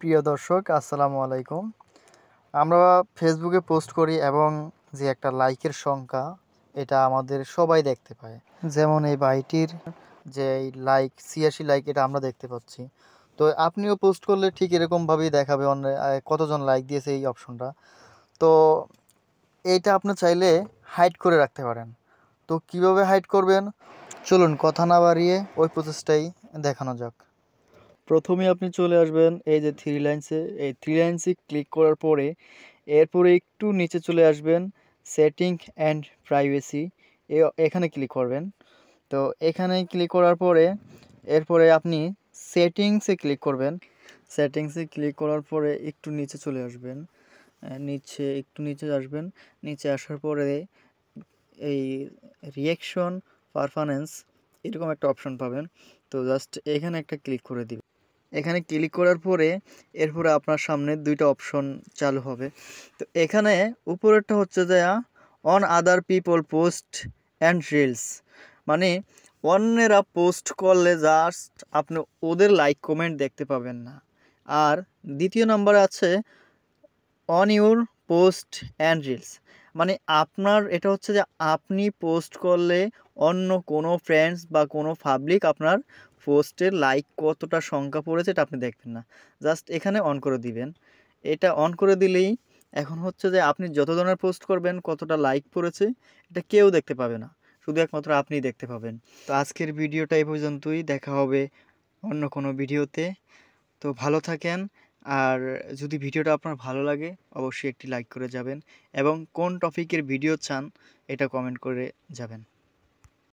প্রিয় দর্শক আসসালামু আলাইকুম। আমরা ফেসবুকে পোস্ট করি এবং যে একটা লাইকের সংখ্যা এটা আমাদের সবাই দেখতে পায়। যেমন এই ভাইটির যে এই লাইক ৮৬ লাইক এটা আমরা দেখতে পাচ্ছি। তো আপনিও পোস্ট করলে ঠিক এরকমভাবেই দেখাবে কতজন লাইক দিয়েছে এই অপশনটা। তো এইটা আপনি চাইলে হাইড করে রাখতে পারেন। তো কিভাবে হাইড করবেন চলুন কথা না বাড়িয়ে ওই প্রসেসটাই দেখানো যাক। প্রথমে আপনি চলে আসবেন এই যে থ্রি লাইনসে, এই থ্রি লাইনসে ক্লিক করার পরে এরপরে একটু নিচে চলে আসবেন সেটিং অ্যান্ড প্রাইভেসি, এখানে ক্লিক করবেন। তো এখানে ক্লিক করার পরে এরপরে আপনি সেটিংসে ক্লিক করবেন। সেটিংসে ক্লিক করার পরে একটু নিচে চলে আসবেন, একটু নিচে আসবেন। নিচে আসার পরে এই রিঅ্যাকশন পারফরম্যান্স এরকম একটা অপশন পাবেন। তো জাস্ট এখানে একটা ক্লিক করে দিবেন। এখানে ক্লিক করার পরে এরপরে আপনার সামনে দুইটা অপশন চালু হবে। তো এখানে উপরেরটা হচ্ছে যে on other people post and reels, মানে অন্যেরা পোস্ট করলে জাস্ট আপনি ওদের লাইক কমেন্ট দেখতে পাবেন না। আর দ্বিতীয় নম্বরে আছে on your post and reels, মানে আপনার এটা হচ্ছে যে আপনি পোস্ট করলে অন্য কোনো ফ্রেন্ডস বা কোনো পাবলিক আপনার পোস্টের লাইক কতটা সংখ্যা পড়েছে এটা আপনি দেখবেন না। জাস্ট এখানে অন করে দিবেন। এটা অন করে দিলেই এখন হচ্ছে যে আপনি যত ধরনের পোস্ট করবেন কতটা লাইক পড়েছে এটা কেউ দেখতে পাবে না, শুধু একমাত্র আপনিই দেখতে পাবেন। তো আজকের ভিডিওটা এই পর্যন্তই, দেখা হবে অন্য কোনো ভিডিওতে। তো ভালো থাকেন। আর যদি ভিডিওটা আপনার ভালো লাগে অবশ্যই একটি লাইক করে যাবেন এবং কোন টপিকের ভিডিও চান এটা কমেন্ট করে যাবেন।